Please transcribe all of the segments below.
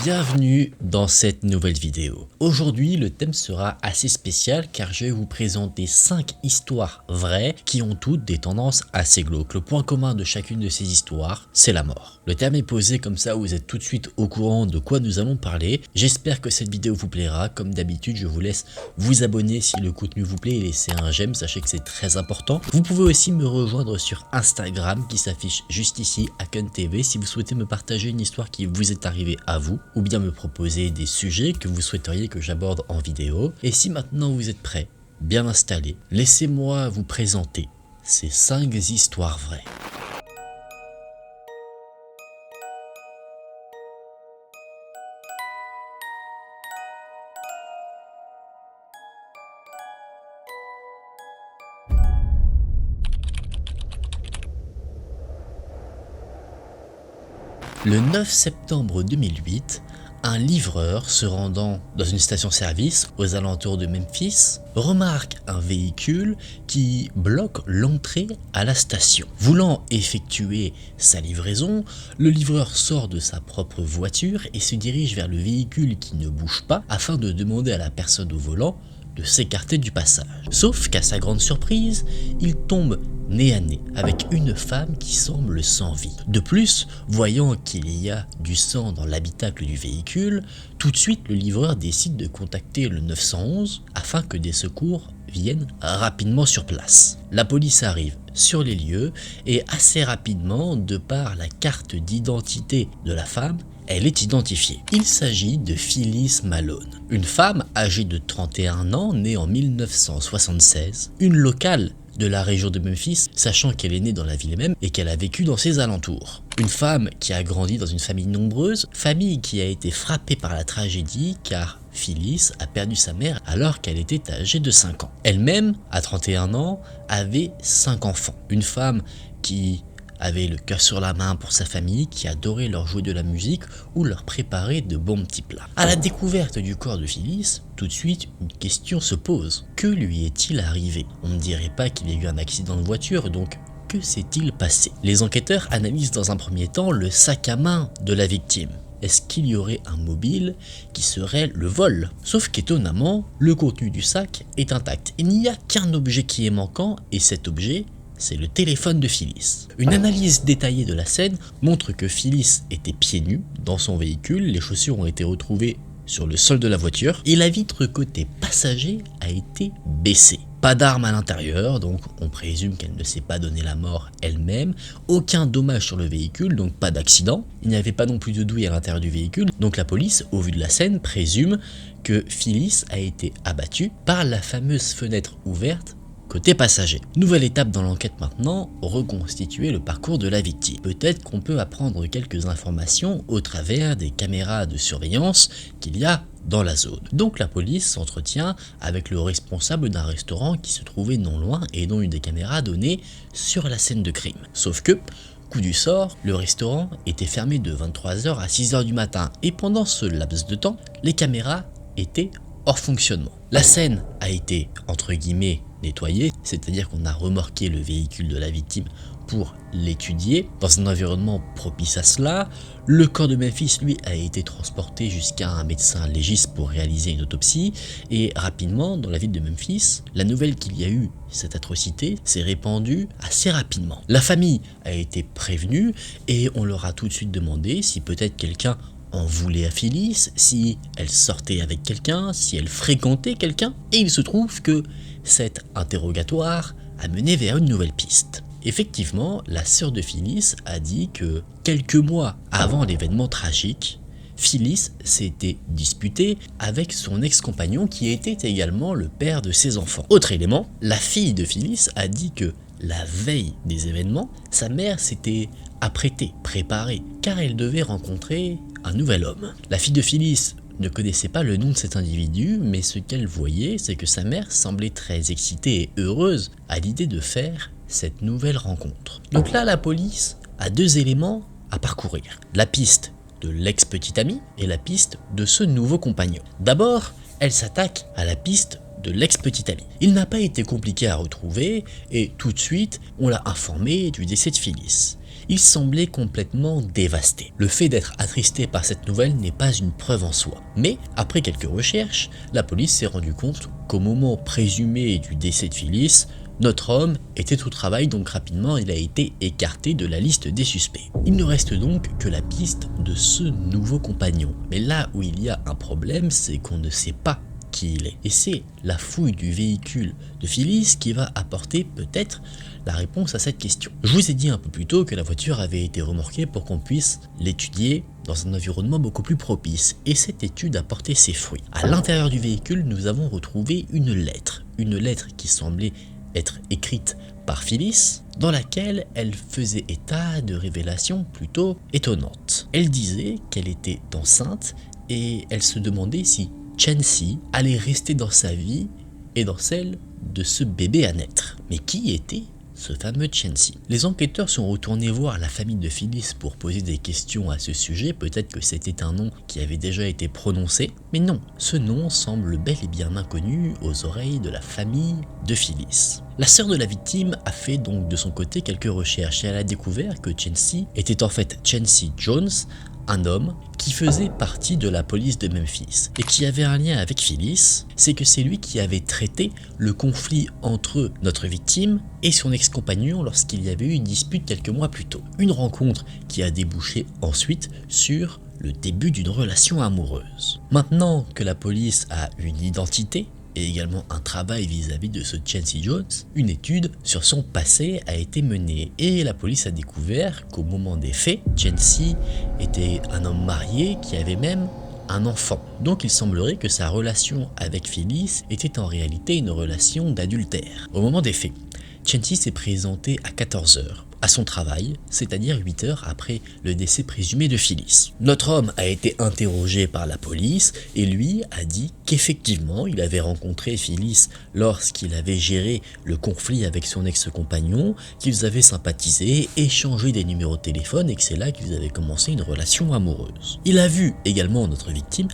Bienvenue dans cette nouvelle vidéo. Aujourd'hui, le thème sera assez spécial car je vais vous présenter 5 histoires vraies qui ont toutes des tendances assez glauques. Le point commun de chacune de ces histoires, c'est la mort. Le thème est posé comme ça, vous êtes tout de suite au courant de quoi nous allons parler. J'espère que cette vidéo vous plaira. Comme d'habitude, je vous laisse vous abonner si le contenu vous plaît et laisser un j'aime, sachez que c'est très important. Vous pouvez aussi me rejoindre sur Instagram qui s'affiche juste ici, AkunTV, si vous souhaitez me partager une histoire qui vous est arrivée à vous, ou bien me proposer des sujets que vous souhaiteriez que j'aborde en vidéo. Et si maintenant vous êtes prêts, bien installés, laissez-moi vous présenter ces 5 histoires vraies. Le 9 septembre 2008, un livreur se rendant dans une station-service aux alentours de Memphis remarque un véhicule qui bloque l'entrée à la station. Voulant effectuer sa livraison, le livreur sort de sa propre voiture et se dirige vers le véhicule qui ne bouge pas afin de demander à la personne au volant de s'écarter du passage. Sauf qu'à sa grande surprise, il tombe nez à nez avec une femme qui semble sans vie. De plus, voyant qu'il y a du sang dans l'habitacle du véhicule, tout de suite le livreur décide de contacter le 911 afin que des secours viennent rapidement sur place. La police arrive sur les lieux et assez rapidement, de par la carte d'identité de la femme, elle est identifiée. Il s'agit de Phyllis Malone, une femme âgée de 31 ans, née en 1976, une locale de la région de Memphis, sachant qu'elle est née dans la ville même et qu'elle a vécu dans ses alentours. Une femme qui a grandi dans une famille nombreuse, famille qui a été frappée par la tragédie car Phyllis a perdu sa mère alors qu'elle était âgée de 5 ans. Elle-même, à 31 ans, avait 5 enfants. Une femme qui avait le cœur sur la main pour sa famille, qui adorait leur jouer de la musique ou leur préparer de bons petits plats. À la découverte du corps de Phyllis, tout de suite une question se pose. Que lui est-il arrivé? On ne dirait pas qu'il y a eu un accident de voiture, donc que s'est-il passé? Les enquêteurs analysent dans un premier temps le sac à main de la victime. Est-ce qu'il y aurait un mobile qui serait le vol? Sauf qu'étonnamment, le contenu du sac est intact. Il n'y a qu'un objet qui est manquant et cet objet, c'est le téléphone de Phyllis. Une analyse détaillée de la scène montre que Phyllis était pieds nus dans son véhicule, les chaussures ont été retrouvées sur le sol de la voiture et la vitre côté passager a été baissée. Pas d'arme à l'intérieur, donc on présume qu'elle ne s'est pas donné la mort elle-même. Aucun dommage sur le véhicule, donc pas d'accident. Il n'y avait pas non plus de douille à l'intérieur du véhicule, donc la police, au vu de la scène, présume que Phyllis a été abattue par la fameuse fenêtre ouverte côté passager. Nouvelle étape dans l'enquête maintenant, reconstituer le parcours de la victime. Peut-être qu'on peut apprendre quelques informations au travers des caméras de surveillance qu'il y a dans la zone. Donc la police s'entretient avec le responsable d'un restaurant qui se trouvait non loin et dont une des caméras donnait sur la scène de crime. Sauf que, coup du sort, le restaurant était fermé de 23h à 6h du matin et pendant ce laps de temps, les caméras étaient hors fonctionnement. La scène a été, entre guillemets, nettoyée, c'est-à-dire qu'on a remorqué le véhicule de la victime pour l'étudier dans un environnement propice à cela. Le corps de Memphis, lui, a été transporté jusqu'à un médecin légiste pour réaliser une autopsie et rapidement, dans la ville de Memphis, la nouvelle qu'il y a eu cette atrocité s'est répandue assez rapidement. La famille a été prévenue et on leur a tout de suite demandé si peut-être quelqu'un en voulait à Phyllis, si elle sortait avec quelqu'un, si elle fréquentait quelqu'un, et il se trouve que cet interrogatoire a mené vers une nouvelle piste. Effectivement, la sœur de Phyllis a dit que quelques mois avant l'événement tragique, Phyllis s'était disputée avec son ex-compagnon qui était également le père de ses enfants. Autre élément, la fille de Phyllis a dit que la veille des événements, sa mère s'était apprêtée, préparée, car elle devait rencontrer un nouvel homme. La fille de Phyllis ne connaissait pas le nom de cet individu, mais ce qu'elle voyait, c'est que sa mère semblait très excitée et heureuse à l'idée de faire cette nouvelle rencontre. Donc là, la police a 2 éléments à parcourir. La piste de l'ex-petite amie et la piste de ce nouveau compagnon. D'abord, elle s'attaque à la piste de l'ex-petite amie. Il n'a pas été compliqué à retrouver et tout de suite, on l'a informé du décès de Phyllis. Il semblait complètement dévasté. Le fait d'être attristé par cette nouvelle n'est pas une preuve en soi. Mais, après quelques recherches, la police s'est rendu compte qu'au moment présumé du décès de Phyllis, notre homme était au travail, donc rapidement il a été écarté de la liste des suspects. Il ne reste donc que la piste de ce nouveau compagnon. Mais là où il y a un problème, c'est qu'on ne sait pas qui il est. Et c'est la fouille du véhicule de Phyllis qui va apporter peut-être la réponse à cette question. Je vous ai dit un peu plus tôt que la voiture avait été remorquée pour qu'on puisse l'étudier dans un environnement beaucoup plus propice, et cette étude a porté ses fruits. À l'intérieur du véhicule, nous avons retrouvé une lettre qui semblait être écrite par Phyllis, dans laquelle elle faisait état de révélations plutôt étonnantes. Elle disait qu'elle était enceinte et elle se demandait si Chancy allait rester dans sa vie et dans celle de ce bébé à naître. Mais qui était ce fameux Chancy? Les enquêteurs sont retournés voir la famille de Phyllis pour poser des questions à ce sujet. Peut-être que c'était un nom qui avait déjà été prononcé, mais non, ce nom semble bel et bien inconnu aux oreilles de la famille de Phyllis. La sœur de la victime a fait donc de son côté quelques recherches et elle a découvert que Chancy était en fait Chancy Jones, un homme qui faisait partie de la police de Memphis et qui avait un lien avec Phyllis. C'est que c'est lui qui avait traité le conflit entre notre victime et son ex-compagnon lorsqu'il y avait eu une dispute quelques mois plus tôt. Une rencontre qui a débouché ensuite sur le début d'une relation amoureuse. Maintenant que la police a une identité et également un travail vis-à-vis de ce Chancy Jones, une étude sur son passé a été menée et la police a découvert qu'au moment des faits, Chancy était un homme marié qui avait même un enfant. Donc il semblerait que sa relation avec Phyllis était en réalité une relation d'adultère. Au moment des faits, Chancy s'est présenté à 14 h à son travail, c'est-à-dire 8 heures après le décès présumé de Phyllis. Notre homme a été interrogé par la police et lui a dit qu'effectivement il avait rencontré Phyllis lorsqu'il avait géré le conflit avec son ex-compagnon, qu'ils avaient sympathisé, échangé des numéros de téléphone et que c'est là qu'ils avaient commencé une relation amoureuse. Il a vu également notre victime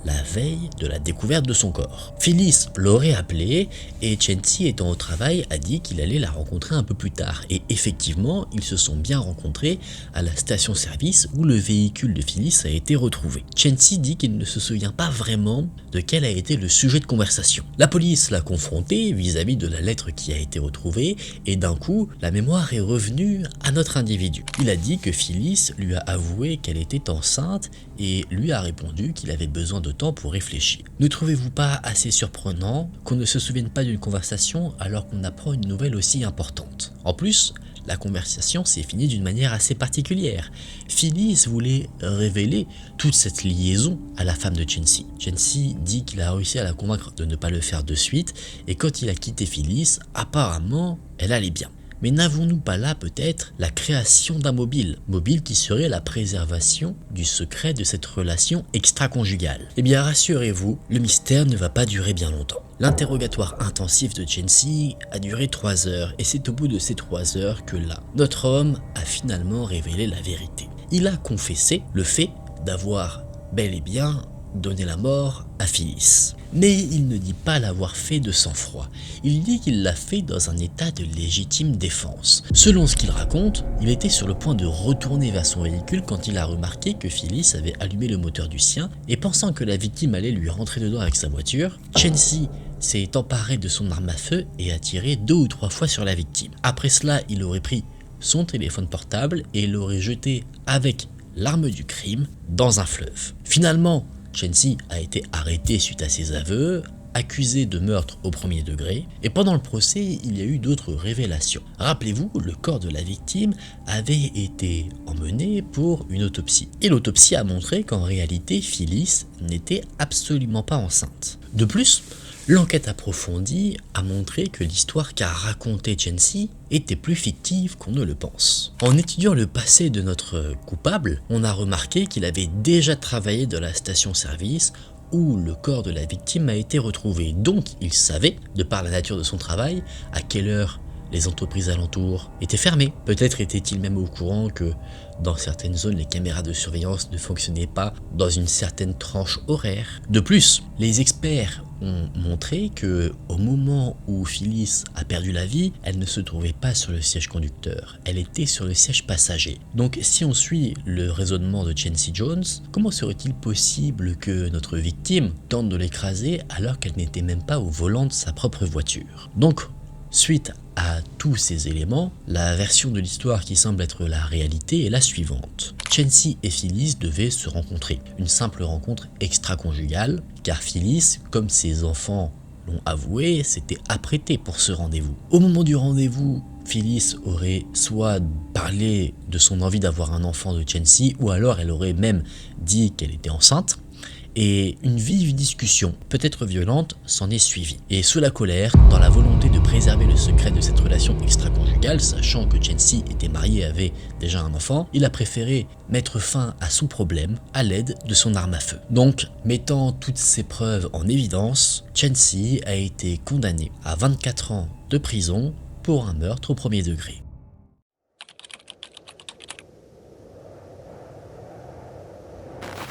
la veille de la découverte de son corps. Phyllis l'aurait appelé et Chancy, étant au travail, a dit qu'il allait la rencontrer un peu plus tard. Et effectivement, ils se sont bien rencontrés à la station-service où le véhicule de Phyllis a été retrouvé. Chancy dit qu'il ne se souvient pas vraiment de quel a été le sujet de conversation. La police l'a confronté vis-à-vis de la lettre qui a été retrouvée et d'un coup, la mémoire est revenue à notre individu. Il a dit que Phyllis lui a avoué qu'elle était enceinte et lui a répondu qu'il avait besoin de temps pour réfléchir. Ne trouvez-vous pas assez surprenant qu'on ne se souvienne pas d'une conversation alors qu'on apprend une nouvelle aussi importante? En plus, la conversation s'est finie d'une manière assez particulière. Phyllis voulait révéler toute cette liaison à la femme de Chancy. Chancy dit qu'il a réussi à la convaincre de ne pas le faire de suite et quand il a quitté Phyllis, apparemment, elle allait bien. Mais n'avons-nous pas là peut-être la création d'un mobile qui serait la préservation du secret de cette relation extra-conjugale? Eh bien rassurez-vous, le mystère ne va pas durer bien longtemps. L'interrogatoire intensif de Chancy a duré 3 heures et c'est au bout de ces 3 heures que là, notre homme a finalement révélé la vérité. Il a confessé le fait d'avoir bel et bien donné la mort à Phyllis. Mais il ne dit pas l'avoir fait de sang-froid. Il dit qu'il l'a fait dans un état de légitime défense. Selon ce qu'il raconte, il était sur le point de retourner vers son véhicule quand il a remarqué que Phyllis avait allumé le moteur du sien et pensant que la victime allait lui rentrer dedans avec sa voiture, Chancy s'est emparé de son arme à feu et a tiré 2 ou 3 fois sur la victime. Après cela, il aurait pris son téléphone portable et l'aurait jeté avec l'arme du crime dans un fleuve. Finalement, Chancy a été arrêté suite à ses aveux, accusé de meurtre au premier degré, et pendant le procès, il y a eu d'autres révélations. Rappelez-vous, le corps de la victime avait été emmené pour une autopsie. Et l'autopsie a montré qu'en réalité, Phyllis n'était absolument pas enceinte. De plus, l'enquête approfondie a montré que l'histoire qu'a racontée Chancy était plus fictive qu'on ne le pense. En étudiant le passé de notre coupable, on a remarqué qu'il avait déjà travaillé dans la station-service où le corps de la victime a été retrouvé. Donc il savait, de par la nature de son travail, à quelle heure les entreprises alentours étaient fermées. Peut-être était-il même au courant que dans certaines zones, les caméras de surveillance ne fonctionnaient pas dans une certaine tranche horaire. De plus, les experts ont montré que au moment où Phyllis a perdu la vie, elle ne se trouvait pas sur le siège conducteur, elle était sur le siège passager. Donc si on suit le raisonnement de Chency Jones, comment serait-il possible que notre victime tente de l'écraser alors qu'elle n'était même pas au volant de sa propre voiture? Donc, suite à tous ces éléments, la version de l'histoire qui semble être la réalité est la suivante. Chency et Phyllis devaient se rencontrer, une simple rencontre extra-conjugale, car Phyllis, comme ses enfants l'ont avoué, s'était apprêtée pour ce rendez-vous. Au moment du rendez-vous, Phyllis aurait soit parlé de son envie d'avoir un enfant de Chency, ou alors elle aurait même dit qu'elle était enceinte. Et une vive discussion, peut-être violente, s'en est suivie. Et sous la colère, dans la volonté de préserver le secret de cette relation extra-conjugale, sachant que Chency était marié et avait déjà un enfant, il a préféré mettre fin à son problème à l'aide de son arme à feu. Donc, mettant toutes ces preuves en évidence, Chency a été condamné à 24 ans de prison pour un meurtre au premier degré.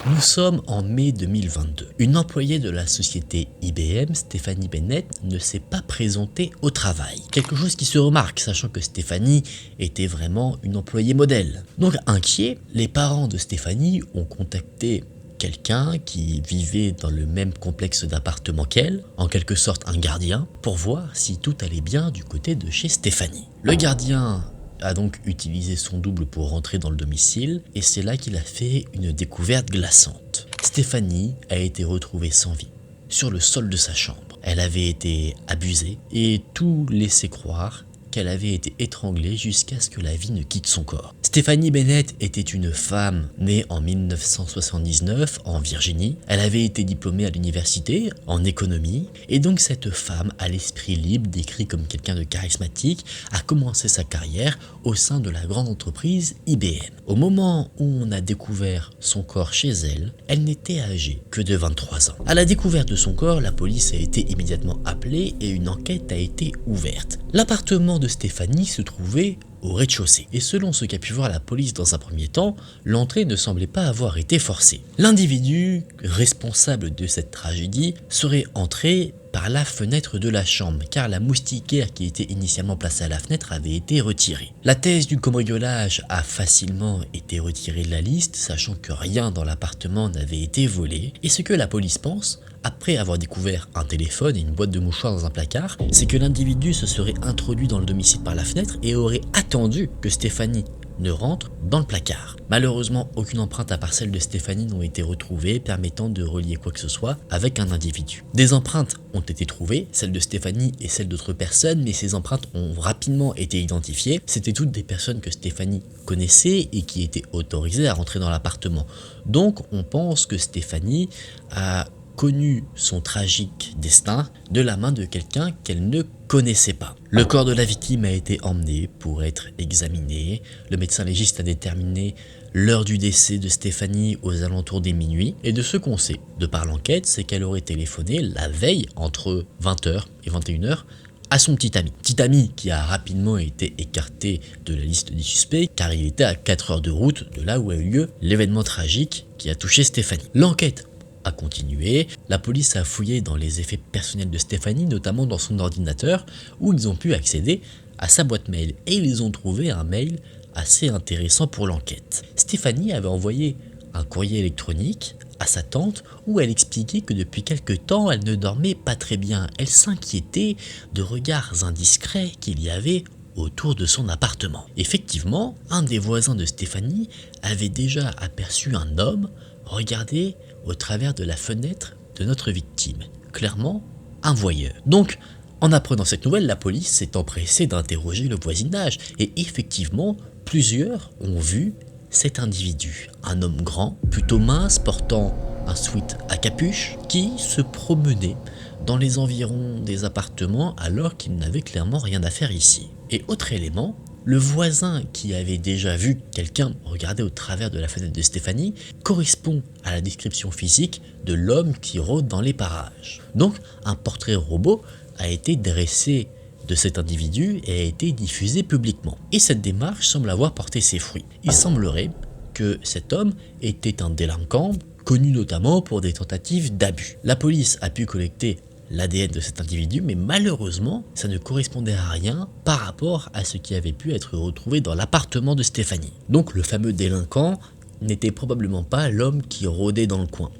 Nous sommes en mai 2022. Une employée de la société IBM, Stephanie Bennett, ne s'est pas présentée au travail. Quelque chose qui se remarque, sachant que Stephanie était vraiment une employée modèle. Donc inquiets, les parents de Stephanie ont contacté quelqu'un qui vivait dans le même complexe d'appartements qu'elle, en quelque sorte un gardien, pour voir si tout allait bien du côté de chez Stephanie. Le gardien a donc utilisé son double pour rentrer dans le domicile et c'est là qu'il a fait une découverte glaçante. Stephanie a été retrouvée sans vie, sur le sol de sa chambre. Elle avait été abusée et tout laissait croire qu'elle avait été étranglée jusqu'à ce que la vie ne quitte son corps. Stephanie Bennett était une femme née en 1979 en Virginie. Elle avait été diplômée à l'université en économie et donc cette femme à l'esprit libre, décrit comme quelqu'un de charismatique, a commencé sa carrière au sein de la grande entreprise IBM. Au moment où on a découvert son corps chez elle, elle n'était âgée que de 23 ans. À la découverte de son corps, la police a été immédiatement appelée et une enquête a été ouverte. L'appartement de Stephanie se trouvait au rez-de-chaussée. Et selon ce qu'a pu voir la police dans un premier temps, l'entrée ne semblait pas avoir été forcée. L'individu responsable de cette tragédie serait entré par la fenêtre de la chambre, car la moustiquaire qui était initialement placée à la fenêtre avait été retirée. La thèse du cambriolage a facilement été retirée de la liste, sachant que rien dans l'appartement n'avait été volé, et ce que la police pense, après avoir découvert un téléphone et une boîte de mouchoirs dans un placard, c'est que l'individu se serait introduit dans le domicile par la fenêtre et aurait attendu que Stephanie ne rentre dans le placard. Malheureusement, aucune empreinte à part celle de Stephanie n'ont été retrouvées permettant de relier quoi que ce soit avec un individu. Des empreintes ont été trouvées, celle de Stephanie et celle d'autres personnes, mais ces empreintes ont rapidement été identifiées. C'était toutes des personnes que Stephanie connaissait et qui étaient autorisées à rentrer dans l'appartement. Donc on pense que Stephanie a connu son tragique destin de la main de quelqu'un qu'elle ne connaissait pas. Le corps de la victime a été emmené pour être examiné. Le médecin légiste a déterminé l'heure du décès de Stephanie aux alentours des minuit. Et de ce qu'on sait, de par l'enquête, c'est qu'elle aurait téléphoné la veille entre 20h et 21h à son petit ami. Petit ami qui a rapidement été écarté de la liste des suspects car il était à 4 heures de route de là où a eu lieu l'événement tragique qui a touché Stephanie. L'enquête a continué, la police a fouillé dans les effets personnels de Stephanie, notamment dans son ordinateur, où ils ont pu accéder à sa boîte mail, et ils ont trouvé un mail assez intéressant pour l'enquête. Stephanie avait envoyé un courrier électronique à sa tante, où elle expliquait que depuis quelque temps, elle ne dormait pas très bien. Elle s'inquiétait de regards indiscrets qu'il y avait autour de son appartement. Effectivement, un des voisins de Stephanie avait déjà aperçu un homme regarder au travers de la fenêtre de notre victime. Clairement, un voyeur. Donc, en apprenant cette nouvelle, la police s'est empressée d'interroger le voisinage. Et effectivement, plusieurs ont vu cet individu. Un homme grand, plutôt mince, portant un sweat à capuche, qui se promenait dans les environs des appartements alors qu'il n'avait clairement rien à faire ici. Et autre élément, le voisin qui avait déjà vu quelqu'un regarder au travers de la fenêtre de Stephanie correspond à la description physique de l'homme qui rôde dans les parages. Donc un portrait robot a été dressé de cet individu et a été diffusée publiquement. Et cette démarche semble avoir porté ses fruits. Il semblerait que cet homme était un délinquant, connu notamment pour des tentatives d'abus. La police a pu collecter l'ADN de cet individu, mais malheureusement, ça ne correspondait à rien par rapport à ce qui avait pu être retrouvé dans l'appartement de Stéphanie. Donc le fameux délinquant n'était probablement pas l'homme qui rôdait dans le coin.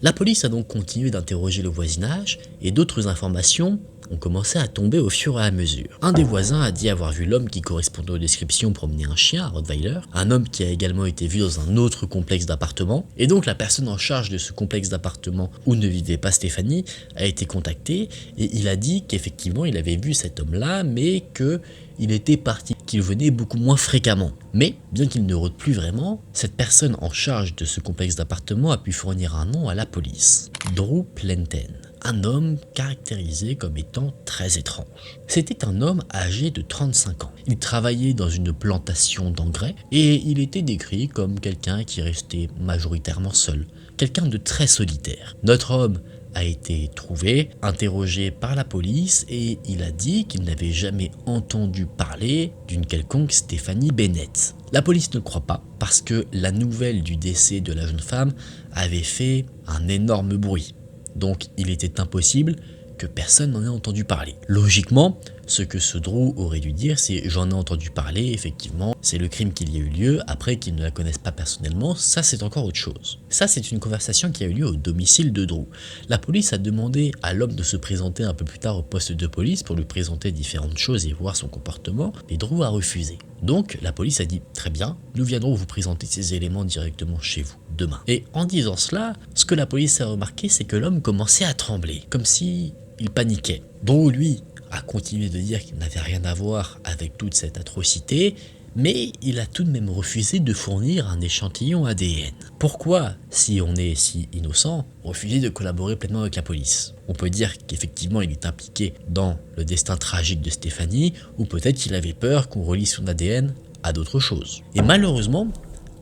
La police a donc continué d'interroger le voisinage et d'autres informations ont commencé à tomber au fur et à mesure. Un des voisins a dit avoir vu l'homme qui correspondait aux descriptions promener un chien, un Rottweiler, un homme qui a également été vu dans un autre complexe d'appartements, et donc la personne en charge de ce complexe d'appartements où ne vivait pas Stéphanie a été contacté et il a dit qu'effectivement il avait vu cet homme-là, mais qu'il était parti, qu'il venait beaucoup moins fréquemment. Mais, bien qu'il ne rôde plus vraiment, cette personne en charge de ce complexe d'appartements a pu fournir un nom à la police. Drew Plenton. Un homme caractérisé comme étant très étrange. C'était un homme âgé de 35 ans. Il travaillait dans une plantation d'engrais et il était décrit comme quelqu'un qui restait majoritairement seul, quelqu'un de très solitaire. Notre homme a été trouvé, interrogé par la police et il a dit qu'il n'avait jamais entendu parler d'une quelconque Stéphanie Bennett. La police ne le croit pas parce que la nouvelle du décès de la jeune femme avait fait un énorme bruit. Donc il était impossible que personne n'en ait entendu parler. Logiquement, ce que ce Drew aurait dû dire, c'est « j'en ai entendu parler, effectivement, c'est le crime qu'il y a eu lieu, après qu'ils ne la connaissent pas personnellement, ça c'est encore autre chose ». Ça c'est une conversation qui a eu lieu au domicile de Drew. La police a demandé à l'homme de se présenter un peu plus tard au poste de police pour lui présenter différentes choses et voir son comportement, mais Drew a refusé. Donc la police a dit « très bien, nous viendrons vous présenter ces éléments directement chez vous, demain ». Et en disant cela, ce que la police a remarqué, c'est que l'homme commençait à trembler, comme si il paniquait. Drew, lui, a continué de dire qu'il n'avait rien à voir avec toute cette atrocité, mais il a tout de même refusé de fournir un échantillon ADN. Pourquoi, si on est si innocent, refuser de collaborer pleinement avec la police? On peut dire qu'effectivement il est impliqué dans le destin tragique de Stéphanie, ou peut-être qu'il avait peur qu'on relie son ADN à d'autres choses. Et malheureusement,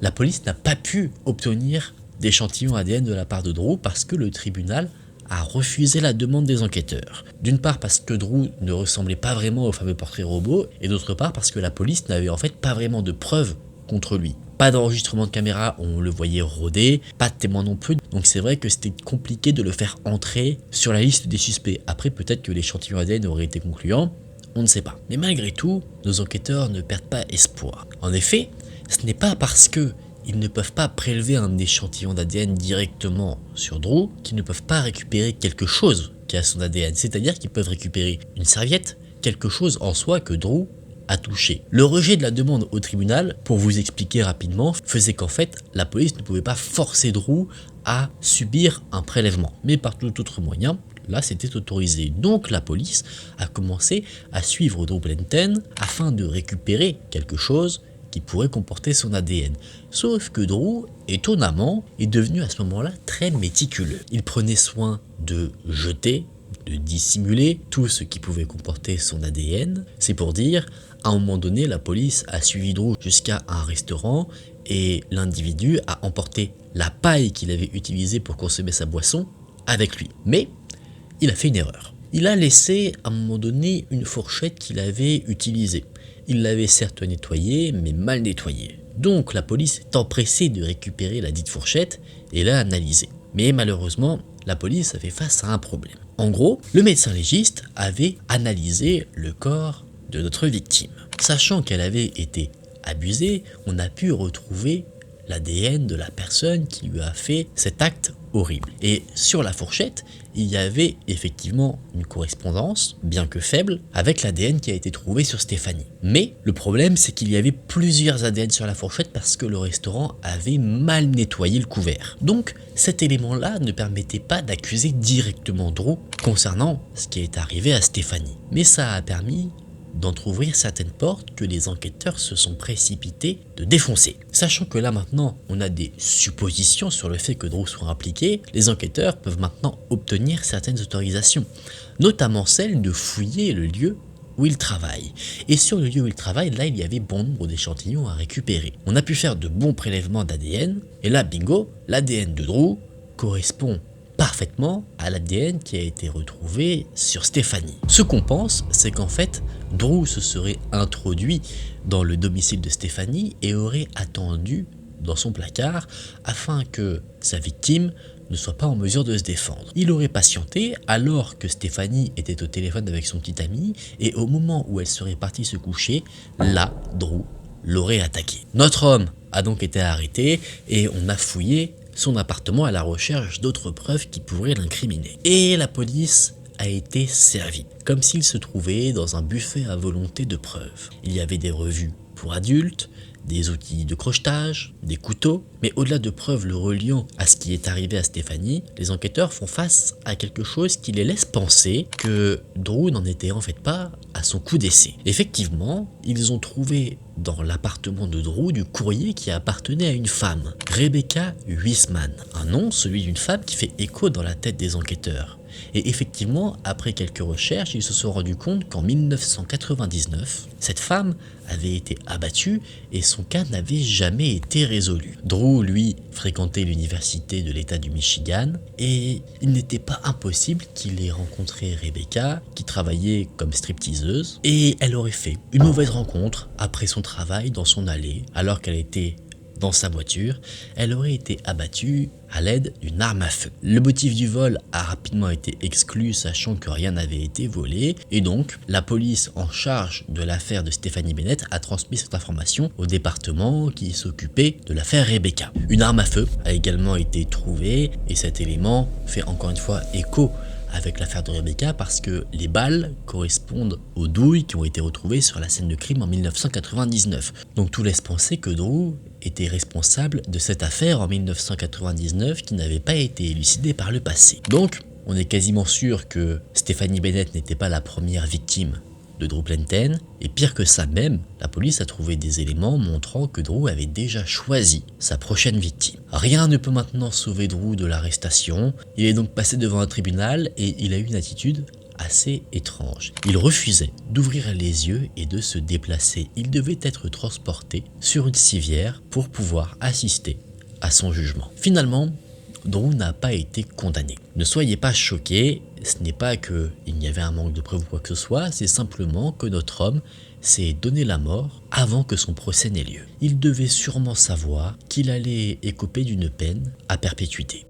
la police n'a pas pu obtenir d'échantillon ADN de la part de Drew parce que le tribunal a refusé la demande des enquêteurs. D'une part parce que Drew ne ressemblait pas vraiment au fameux portrait robot, et d'autre part parce que la police n'avait en fait pas vraiment de preuves contre lui. Pas d'enregistrement de caméra, on le voyait rôder, pas de témoin non plus, donc c'est vrai que c'était compliqué de le faire entrer sur la liste des suspects. Après peut-être que l'échantillon ADN aurait été concluant, on ne sait pas. Mais malgré tout, nos enquêteurs ne perdent pas espoir. En effet, ce n'est pas parce que ils ne peuvent pas prélever un échantillon d'ADN directement sur Drew, qu'ils ne peuvent pas récupérer quelque chose qui a son ADN. C'est-à-dire qu'ils peuvent récupérer une serviette, quelque chose en soi que Drew a touché. Le rejet de la demande au tribunal, pour vous expliquer rapidement, faisait qu'en fait, la police ne pouvait pas forcer Drew à subir un prélèvement. Mais par tout autre moyen, là c'était autorisé. Donc la police a commencé à suivre Drew Plenton afin de récupérer quelque chose qui pourrait comporter son ADN. Sauf que Drew, étonnamment, est devenu à ce moment-là très méticuleux. Il prenait soin de jeter, de dissimuler tout ce qui pouvait comporter son ADN. C'est pour dire, à un moment donné, la police a suivi Drew jusqu'à un restaurant et l'individu a emporté la paille qu'il avait utilisée pour consommer sa boisson avec lui. Mais il a fait une erreur. Il a laissé à un moment donné une fourchette qu'il avait utilisée. Il l'avait certes nettoyée, mais mal nettoyée. Donc la police est empressée de récupérer la dite fourchette et l'a analysée. Mais malheureusement, la police a fait face à un problème. En gros, le médecin légiste avait analysé le corps de notre victime. Sachant qu'elle avait été abusée, on a pu retrouver l'ADN de la personne qui lui a fait cet acte horrible. Et sur la fourchette, il y avait effectivement une correspondance, bien que faible, avec l'ADN qui a été trouvé sur Stéphanie. Mais le problème, c'est qu'il y avait plusieurs ADN sur la fourchette parce que le restaurant avait mal nettoyé le couvert. Donc cet élément-là ne permettait pas d'accuser directement Drew concernant ce qui est arrivé à Stéphanie. Mais ça a permis d'entrouvrir certaines portes que les enquêteurs se sont précipités de défoncer. Sachant que là maintenant, on a des suppositions sur le fait que Drew soit impliqué, les enquêteurs peuvent maintenant obtenir certaines autorisations, notamment celle de fouiller le lieu où il travaille. Et sur le lieu où il travaille, là il y avait bon nombre d'échantillons à récupérer. On a pu faire de bons prélèvements d'ADN, et là bingo, l'ADN de Drew correspond parfaitement à l'ADN qui a été retrouvé sur Stéphanie. Ce qu'on pense, c'est qu'en fait, Drew se serait introduit dans le domicile de Stéphanie et aurait attendu dans son placard afin que sa victime ne soit pas en mesure de se défendre. Il aurait patienté alors que Stéphanie était au téléphone avec son petit ami et au moment où elle serait partie se coucher, là, Drew l'aurait attaqué. Notre homme a donc été arrêté et on a fouillé son appartement à la recherche d'autres preuves qui pourraient l'incriminer. Et la police a été servie, comme s'il se trouvait dans un buffet à volonté de preuves. Il y avait des revues pour adultes, des outils de crochetage, des couteaux, mais au-delà de preuves le reliant à ce qui est arrivé à Stéphanie, les enquêteurs font face à quelque chose qui les laisse penser que Drew n'en était en fait pas à son coup d'essai. Effectivement, ils ont trouvé dans l'appartement de Drew du courrier qui appartenait à une femme, Rebecca Huisman, un nom, celui d'une femme qui fait écho dans la tête des enquêteurs. Et effectivement, après quelques recherches, ils se sont rendus compte qu'en 1999, cette femme avait été abattue et son cas n'avait jamais été résolu. Drew, lui, fréquentait l'université de l'État du Michigan et il n'était pas impossible qu'il ait rencontré Rebecca, qui travaillait comme stripteaseuse, et elle aurait fait une mauvaise rencontre après son travail dans son allée, alors qu'elle était dans sa voiture, elle aurait été abattue à l'aide d'une arme à feu. Le motif du vol a rapidement été exclu, sachant que rien n'avait été volé, et donc la police en charge de l'affaire de Stéphanie Bennett a transmis cette information au département qui s'occupait de l'affaire Rebecca. Une arme à feu a également été trouvée, et cet élément fait encore une fois écho avec l'affaire de Rebecca parce que les balles correspondent aux douilles qui ont été retrouvées sur la scène de crime en 1999. Donc tout laisse penser que Drew était responsable de cette affaire en 1999 qui n'avait pas été élucidée par le passé. Donc on est quasiment sûr que Stéphanie Bennett n'était pas la première victime de Drew Plenten, et pire que ça même, la police a trouvé des éléments montrant que Drew avait déjà choisi sa prochaine victime. Rien ne peut maintenant sauver Drew de l'arrestation, il est donc passé devant un tribunal et il a eu une attitude assez étrange. Il refusait d'ouvrir les yeux et de se déplacer, il devait être transporté sur une civière pour pouvoir assister à son jugement. Finalement, Drew n'a pas été condamné. Ne soyez pas choqués, ce n'est pas qu'il n'y avait un manque de preuves ou quoi que ce soit, c'est simplement que notre homme s'est donné la mort avant que son procès n'ait lieu. Il devait sûrement savoir qu'il allait écoper d'une peine à perpétuité.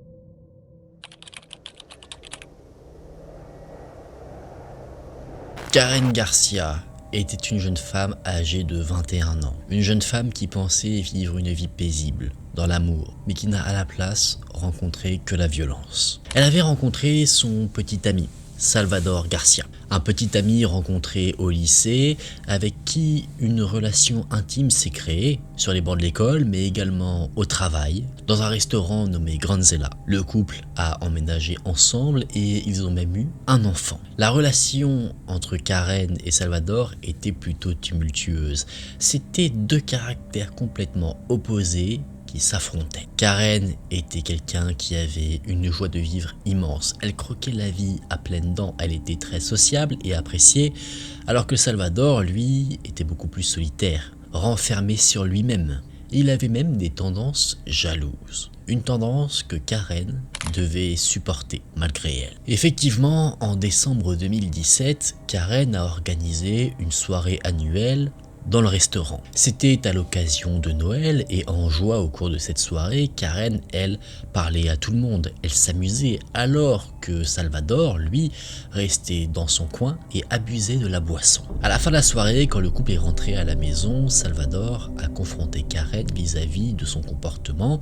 Karen Garcia était une jeune femme âgée de 21 ans. Une jeune femme qui pensait vivre une vie paisible, dans l'amour, mais qui n'a à la place rencontré que la violence. Elle avait rencontré son petit ami, Salvador Garcia. Un petit ami rencontré au lycée avec qui une relation intime s'est créée sur les bancs de l'école mais également au travail, dans un restaurant nommé Granzella. Le couple a emménagé ensemble et ils ont même eu un enfant. La relation entre Karen et Salvador était plutôt tumultueuse. C'était deux caractères complètement opposés qui s'affrontaient. Karen était quelqu'un qui avait une joie de vivre immense. Elle croquait la vie à pleines dents, elle était très sociable et appréciée, alors que Salvador, lui, était beaucoup plus solitaire, renfermé sur lui-même. Il avait même des tendances jalouses. Une tendance que Karen devait supporter malgré elle. Effectivement, en décembre 2017, Karen a organisé une soirée annuelle dans le restaurant. C'était à l'occasion de Noël et en joie au cours de cette soirée, Karen, elle, parlait à tout le monde, elle s'amusait alors que Salvador, lui, restait dans son coin et abusait de la boisson. À la fin de la soirée, quand le couple est rentré à la maison, Salvador a confronté Karen vis-à-vis de son comportement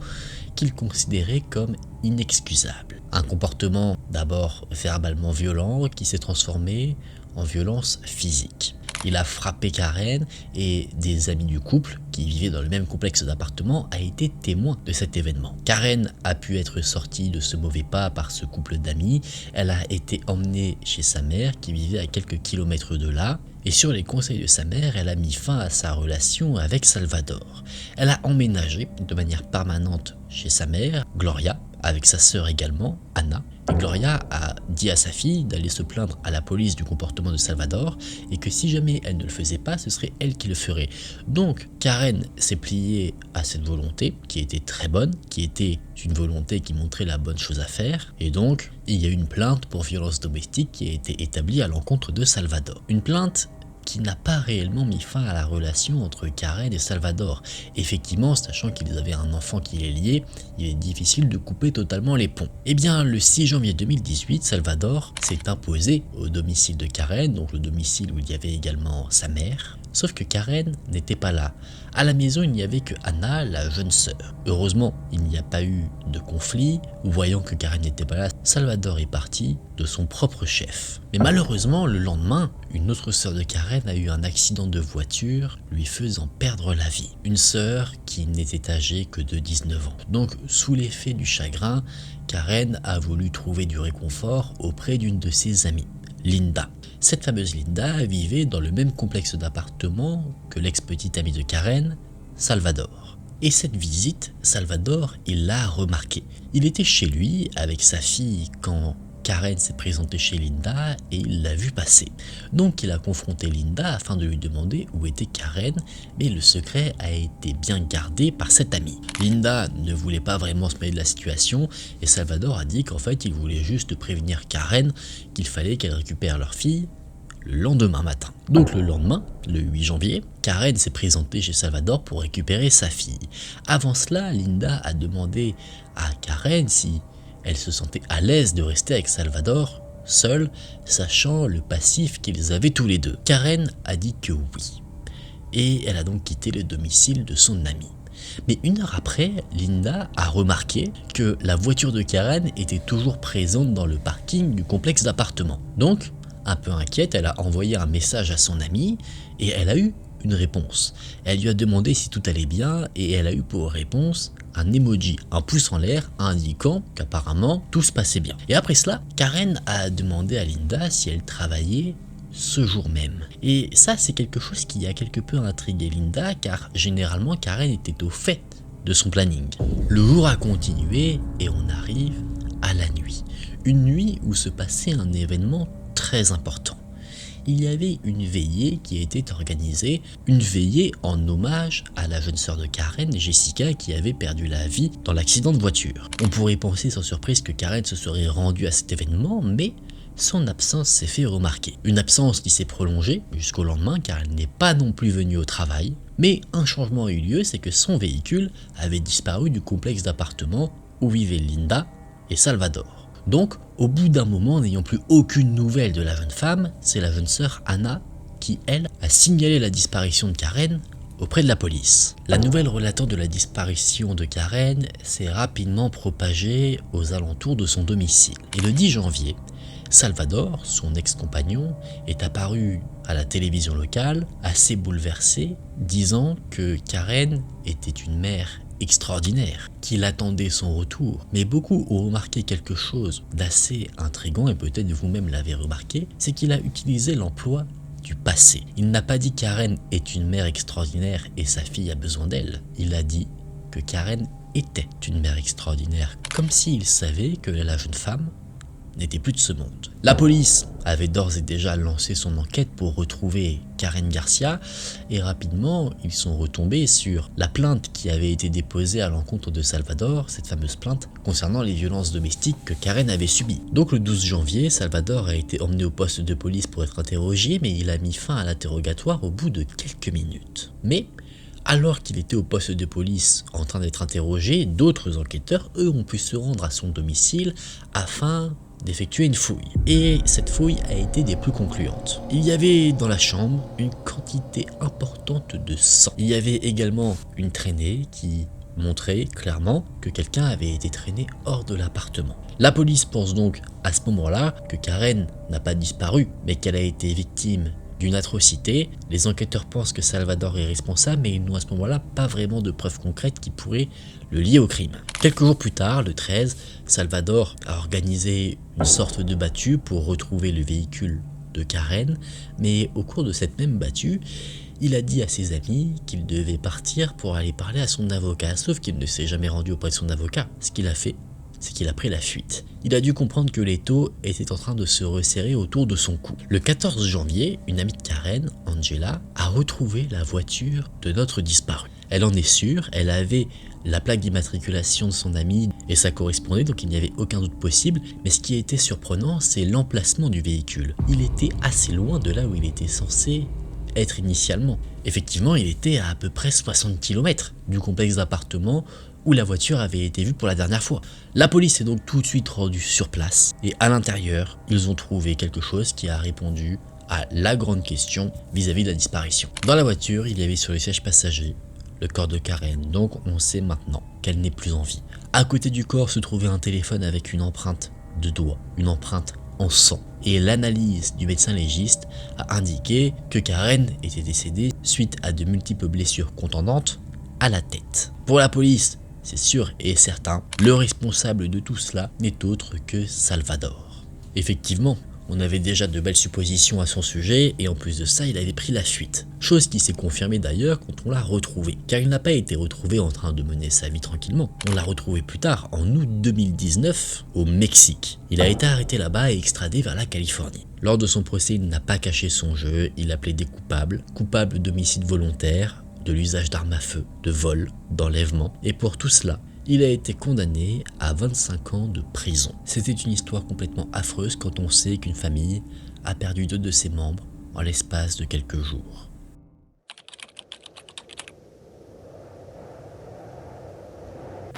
qu'il considérait comme inexcusable. Un comportement d'abord verbalement violent qui s'est transformé en violence physique. Il a frappé Karen et des amis du couple qui vivaient dans le même complexe d'appartements a été témoin de cet événement. Karen a pu être sortie de ce mauvais pas par ce couple d'amis. Elle a été emmenée chez sa mère qui vivait à quelques kilomètres de là. Et sur les conseils de sa mère, elle a mis fin à sa relation avec Salvador. Elle a emménagé de manière permanente chez sa mère, Gloria, avec sa sœur également, Anna. Et Gloria a dit à sa fille d'aller se plaindre à la police du comportement de Salvador et que si jamais elle ne le faisait pas, ce serait elle qui le ferait. Donc Karen s'est pliée à cette volonté qui était très bonne, qui était une volonté qui montrait la bonne chose à faire. Et donc il y a eu une plainte pour violence domestique qui a été établie à l'encontre de Salvador. Une plainte qui n'a pas réellement mis fin à la relation entre Karen et Salvador. Effectivement, sachant qu'ils avaient un enfant qui les liait, il est difficile de couper totalement les ponts. Eh bien, le 6 janvier 2018, Salvador s'est imposé au domicile de Karen, donc le domicile où il y avait également sa mère. Sauf que Karen n'était pas là. À la maison, il n'y avait que Anna, la jeune sœur. Heureusement, il n'y a pas eu de conflit. Voyant que Karen n'était pas là, Salvador est parti de son propre chef. Mais malheureusement, le lendemain, une autre sœur de Karen a eu un accident de voiture, lui faisant perdre la vie. Une sœur qui n'était âgée que de 19 ans. Donc, sous l'effet du chagrin, Karen a voulu trouver du réconfort auprès d'une de ses amies, Linda. Cette fameuse Linda vivait dans le même complexe d'appartements que l'ex-petite amie de Karen, Salvador. Et cette visite, Salvador, il l'a remarqué. Il était chez lui avec sa fille quand Karen s'est présentée chez Linda et il l'a vue passer. Donc il a confronté Linda afin de lui demander où était Karen, mais le secret a été bien gardé par cette amie. Linda ne voulait pas vraiment se mêler de la situation et Salvador a dit qu'en fait il voulait juste prévenir Karen qu'il fallait qu'elle récupère leur fille le lendemain matin. Donc le lendemain, le 8 janvier, Karen s'est présentée chez Salvador pour récupérer sa fille. Avant cela, Linda a demandé à Karen si elle se sentait à l'aise de rester avec Salvador, seule, sachant le passif qu'ils avaient tous les deux. Karen a dit que oui. Et elle a donc quitté le domicile de son amie. Mais une heure après, Linda a remarqué que la voiture de Karen était toujours présente dans le parking du complexe d'appartements. Donc, un peu inquiète, elle a envoyé un message à son amie et elle a eu une réponse. Elle lui a demandé si tout allait bien et elle a eu pour réponse un emoji, un pouce en l'air indiquant qu'apparemment tout se passait bien. Et après cela, Karen a demandé à Linda si elle travaillait ce jour même. Et ça, c'est quelque chose qui a quelque peu intrigué Linda car généralement Karen était au fait de son planning. Le jour a continué et on arrive à la nuit. Une nuit où se passait un événement très important. Il y avait une veillée qui était organisée, une veillée en hommage à la jeune sœur de Karen, Jessica, qui avait perdu la vie dans l'accident de voiture. On pourrait penser sans surprise que Karen se serait rendue à cet événement, mais son absence s'est fait remarquer. Une absence qui s'est prolongée jusqu'au lendemain car elle n'est pas non plus venue au travail, mais un changement a eu lieu, c'est que son véhicule avait disparu du complexe d'appartements où vivaient Linda et Salvador. Donc, au bout d'un moment, n'ayant plus aucune nouvelle de la jeune femme, c'est la jeune sœur Anna qui, elle, a signalé la disparition de Karen auprès de la police. La nouvelle relatant de la disparition de Karen s'est rapidement propagée aux alentours de son domicile. Et le 10 janvier, Salvador, son ex-compagnon, est apparu à la télévision locale, assez bouleversé, disant que Karen était une mère extraordinaire, qu'il attendait son retour. Mais beaucoup ont remarqué quelque chose d'assez intriguant, et peut-être vous-même l'avez remarqué, c'est qu'il a utilisé l'emploi du passé. Il n'a pas dit Karen est une mère extraordinaire et sa fille a besoin d'elle. Il a dit que Karen était une mère extraordinaire, comme s'il savait que la jeune femme n'était plus de ce monde. La police avait d'ores et déjà lancé son enquête pour retrouver Karen Garcia et rapidement ils sont retombés sur la plainte qui avait été déposée à l'encontre de Salvador, cette fameuse plainte concernant les violences domestiques que Karen avait subies. Donc le 12 janvier, Salvador a été emmené au poste de police pour être interrogé, mais il a mis fin à l'interrogatoire au bout de quelques minutes. Mais alors qu'il était au poste de police en train d'être interrogé, d'autres enquêteurs, eux, ont pu se rendre à son domicile afin d'effectuer une fouille. Et cette fouille a été des plus concluantes. Il y avait dans la chambre une quantité importante de sang. Il y avait également une traînée qui montrait clairement que quelqu'un avait été traîné hors de l'appartement. La police pense donc à ce moment-là que Karen n'a pas disparu, mais qu'elle a été victime d'une atrocité. Les enquêteurs pensent que Salvador est responsable, mais ils n'ont à ce moment-là pas vraiment de preuves concrètes qui pourraient le lier au crime. Quelques jours plus tard, le 13, Salvador a organisé une sorte de battue pour retrouver le véhicule de Karen, mais au cours de cette même battue, il a dit à ses amis qu'il devait partir pour aller parler à son avocat, sauf qu'il ne s'est jamais rendu auprès de son avocat. Ce qu'il a fait, c'est qu'il a pris la fuite. Il a dû comprendre que l'étau était en train de se resserrer autour de son cou. Le 14 janvier, une amie de Karen, Angela, a retrouvé la voiture de notre disparu. Elle en est sûre, elle avait la plaque d'immatriculation de son ami et ça correspondait, donc il n'y avait aucun doute possible. Mais ce qui était surprenant, c'est l'emplacement du véhicule. Il était assez loin de là où il était censé être initialement. Effectivement, il était à peu près 60 km du complexe d'appartements où la voiture avait été vue pour la dernière fois. La police est donc tout de suite rendue sur place et à l'intérieur, ils ont trouvé quelque chose qui a répondu à la grande question vis-à-vis de la disparition. Dans la voiture, il y avait sur le siège passager le corps de Karen, donc on sait maintenant qu'elle n'est plus en vie. À côté du corps se trouvait un téléphone avec une empreinte de doigt, une empreinte en sang. Et l'analyse du médecin légiste a indiqué que Karen était décédée suite à de multiples blessures contendantes à la tête. Pour la police, c'est sûr et certain, le responsable de tout cela n'est autre que Salvador. Effectivement, on avait déjà de belles suppositions à son sujet et en plus de ça, il avait pris la fuite. Chose qui s'est confirmée d'ailleurs quand on l'a retrouvé, car il n'a pas été retrouvé en train de mener sa vie tranquillement. On l'a retrouvé plus tard, en août 2019, au Mexique. Il a été arrêté là-bas et extradé vers la Californie. Lors de son procès, il n'a pas caché son jeu, il a plaidé coupable d'homicide volontaire, de l'usage d'armes à feu, de vol, d'enlèvement, et pour tout cela, il a été condamné à 25 ans de prison. C'était une histoire complètement affreuse quand on sait qu'une famille a perdu 2 de ses membres en l'espace de quelques jours.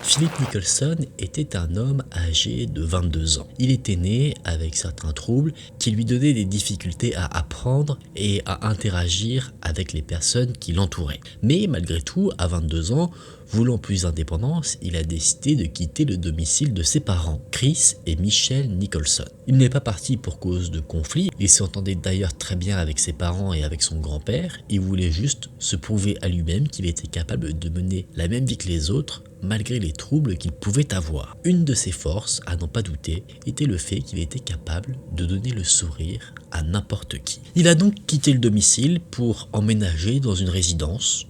Philip Nicholson était un homme âgé de 22 ans. Il était né avec certains troubles qui lui donnaient des difficultés à apprendre et à interagir avec les personnes qui l'entouraient. Mais malgré tout, à 22 ans, voulant plus d'indépendance, il a décidé de quitter le domicile de ses parents, Chris et Michelle Nicholson. Il n'est pas parti pour cause de conflit, il s'entendait d'ailleurs très bien avec ses parents et avec son grand-père, il voulait juste se prouver à lui-même qu'il était capable de mener la même vie que les autres, malgré les troubles qu'il pouvait avoir. Une de ses forces, à n'en pas douter, était le fait qu'il était capable de donner le sourire à n'importe qui. Il a donc quitté le domicile pour emménager dans une résidence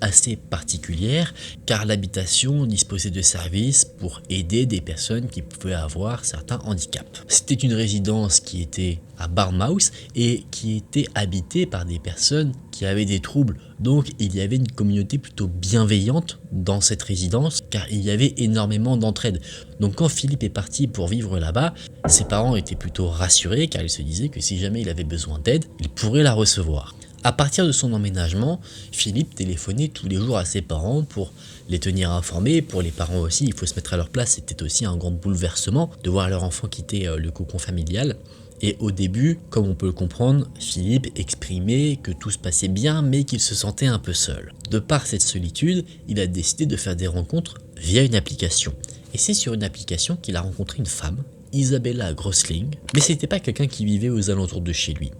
assez particulière car l'habitation disposait de services pour aider des personnes qui pouvaient avoir certains handicaps. C'était une résidence qui était à Barmouth et qui était habitée par des personnes qui avaient des troubles. Donc il y avait une communauté plutôt bienveillante dans cette résidence car il y avait énormément d'entraide. Donc quand Philippe est parti pour vivre là-bas, ses parents étaient plutôt rassurés car ils se disaient que si jamais il avait besoin d'aide, il pourrait la recevoir. À partir de son emménagement, Philippe téléphonait tous les jours à ses parents pour les tenir informés. Pour les parents aussi, il faut se mettre à leur place, c'était aussi un grand bouleversement de voir leur enfant quitter le cocon familial. Et au début, comme on peut le comprendre, Philippe exprimait que tout se passait bien mais qu'il se sentait un peu seul. De par cette solitude, il a décidé de faire des rencontres via une application. Et c'est sur une application qu'il a rencontré une femme, Isabella Grossling, mais c'était pas quelqu'un qui vivait aux alentours de chez lui.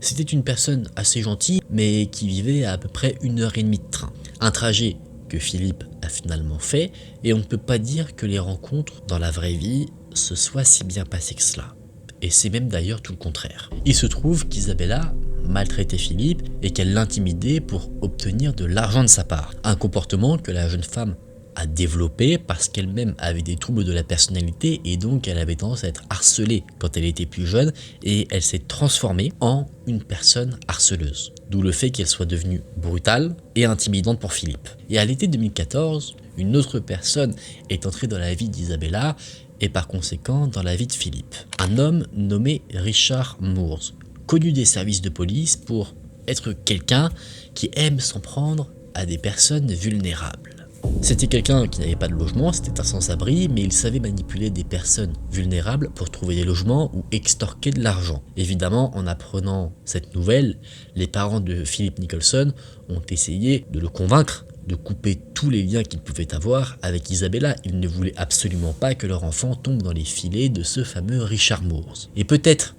C'était une personne assez gentille, mais qui vivait à peu près 1h30 de train. Un trajet que Philippe a finalement fait, et on ne peut pas dire que les rencontres dans la vraie vie se soient si bien passées que cela. Et c'est même d'ailleurs tout le contraire. Il se trouve qu'Isabella maltraitait Philippe et qu'elle l'intimidait pour obtenir de l'argent de sa part. Un comportement que la jeune femme a développé parce qu'elle-même avait des troubles de la personnalité et donc elle avait tendance à être harcelée quand elle était plus jeune et elle s'est transformée en une personne harceleuse. D'où le fait qu'elle soit devenue brutale et intimidante pour Philippe. Et à l'été 2014, une autre personne est entrée dans la vie d'Isabella et par conséquent dans la vie de Philippe. Un homme nommé Richard Moores, connu des services de police pour être quelqu'un qui aime s'en prendre à des personnes vulnérables. C'était quelqu'un qui n'avait pas de logement, c'était un sans-abri, mais il savait manipuler des personnes vulnérables pour trouver des logements ou extorquer de l'argent. Évidemment, en apprenant cette nouvelle, les parents de Philip Nicholson ont essayé de le convaincre de couper tous les liens qu'ils pouvaient avoir avec Isabella. Ils ne voulaient absolument pas que leur enfant tombe dans les filets de ce fameux Richard Moores. Et peut-être,